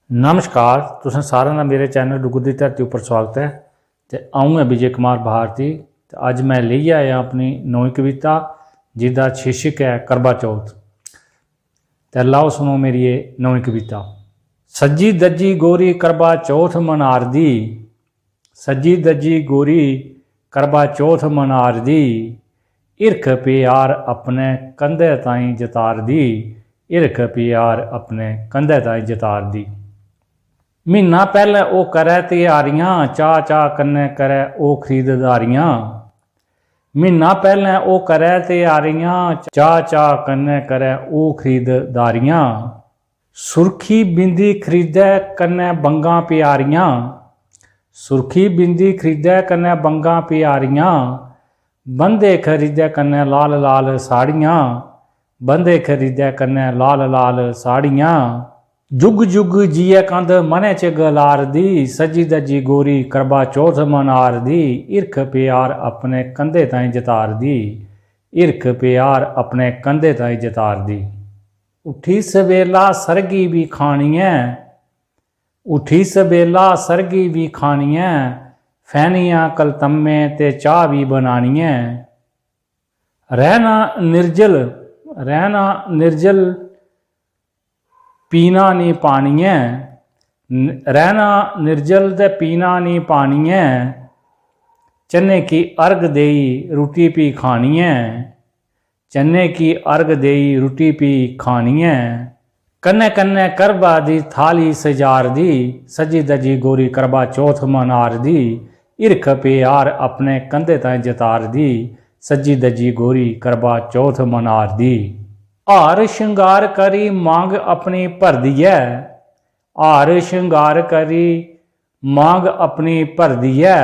नमस्कार, तुसें सारें दा मेरे चैनल डुग्गर दी धरती उप्पर स्वागत है। तो अऊँ है विजय कुमार भारती। तो अज मैं लेइयै आया अपनी नौवीं कविता जिसका शीर्षक है करवा चौथ। तो लाओ सुनो मेरी ये नौवीं कविता। सज्जी दज्जी गोरी करवा चौथ मनारदी, सज्जी दज्जी गोरी करवा चौथ मनारदी, इरख प्यार अपने कंधे ताईं जतारदी, इरख प्यार अपने कंधे ताईं जतारदी। महीना पहले ओ करे तैयारियां, चाह चाह कन्ने करे ओ खरीददारियां। महीना पहले ओ करे तैयारियां, चाह चाह कन्ने करे ओ खरीददारियां। सुर्खी बिंदी खरीदै कन्ने बंगां प्यारियां, सुर्खी बिंदी खरीदै कन्ने बंगां प्यारियां। बंदे खरीदै कन्ने लाल लाल साड़ियां, बंदे खरीदै कन्ने लाल लाल साड़ियां। जुग जुग जिये कंध मने च गलारदी, सजी दजी गोरी करवा चौथ मनारदी, इरख प्यार अपने कंधे ताईं जतारदी, इरख प्यार अपने कंधे ताईं जतारदी। उठी सवेला सरगी भी खानी है, उठी सवेला सरगी भी खानी है, फैनियां कलतम्मे ते चाह भी बनानी है। रहना निर्जल, रहना निर्जल पीना नहीं पानी है, रहना निर्जल ते पीना नहीं पानी है। चन्ने की अर्घ देई रुटी पी खानी है, चन्ने की अर्घ देई रुटी पी खानी है। कन्ने कन्ने करवा दी थाली सजार दी, सजी दजी गोरी करवा चौथ मनार दी, इरख प्यार अपने कंधे ताईं जतार दी, सजी दजी गोरी करवा चौथ मनार दी। हार श्रृंगार करी मांग अपनी भर दी है, हार श्रृंगार करी मांग अपनी भर दी है।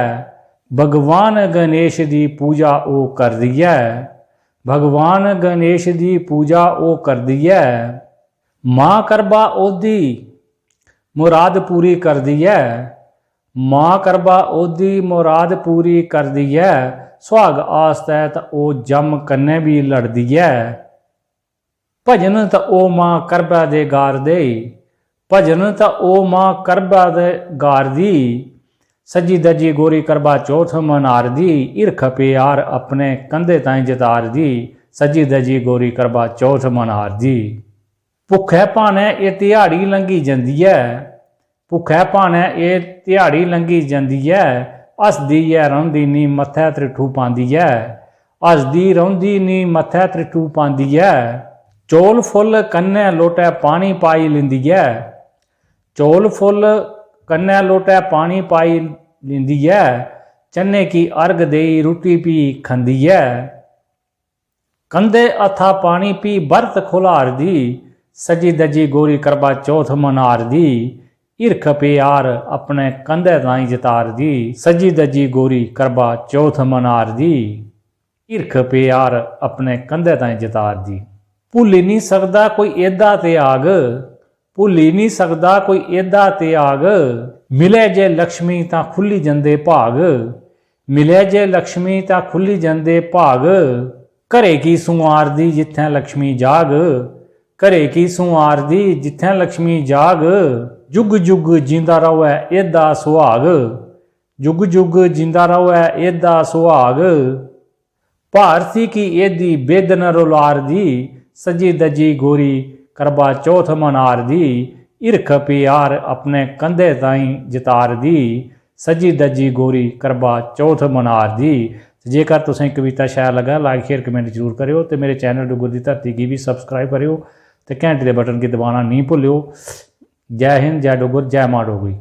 भगवान गणेश दी पूजा ओ कर दी है, भगवान गणेश दी पूजा ओ कर दी है। मां करवा ओदी मुराद पूरी कर दी है, मां करवा ओदी मुराद पूरी कर दी है। सुहाग आस्ते त ओ जम कन्ने भी लड़ दी है, भजन त ओ मां करवा दे गार दे, भजन त ओ मां करवा दे गार दी। सजी दजी गोरी करवा चौथ मनार दी, इरख प्यार अपने कंधे ताईं जतार दी, सजी दजी गोरी करवा चौथ मनार दी। भुखे भाने ये ध्याड़ी लंघी जंदी है, भुखे भाने ये ध्याड़ी लंघी जंदी है। हसदी है रौंदी नी मत्थे त्रिठू पांदी है, हसदी रौंदी नी मत्थे त्रिठू पांदी है। चौल फुल कन्ने लोटे पानी पाई लिंदी है, चौल फुल कन्ने लोटे पानी पाई लिंदी है। चन्ने की अर्घ देई रुटी पी खंदी है, कंधे हथा पानी पी बरत खुलार दी, सजी दजी गोरी करवा चौथ मनार दी, इरख प्यार अपने कंधे ताईं जतार दी, सजी दजी गोरी करवा चौथ मनार दी, इरख प्यार अपने कंधे ताईं जतार दी। भुली नहीं सकदा कोई एदा त्याग, भुली नहीं सकदा कोई एदा त्याग। मिले जे लक्ष्मी तां खुली जंदे भाग, मिले जे लक्ष्मी तां खुली जंदे भाग। घरे की सुआर दी जित्थें लक्ष्मी जाग, घरे की सुआर दी जित्थें लक्ष्मी जाग। जुग जुग जिंदा रवै एदा सुहाग, जुग जुग जिंदा रवै एदा सुहाग। भारती की एदी बेदन रुलार दी, सजी दजी गोरी करवा चौथ मनार दी, इरख प्यार अपने कंधे ताईं जतार दी, सजी दजी गोरी करवा चौथ मनार दी। जेकर तुसें कविता शैल लगा लाइक शेयर कमेंट जरूर करियो, तो मेरे चैनल डुग्गर दी धरती गी भी सबसक्राइब करियो, तो घंटे के बटन की दबाना नहीं भुल्लियो। जय हिंद, जय डुग्गर, जय मां डोगरी।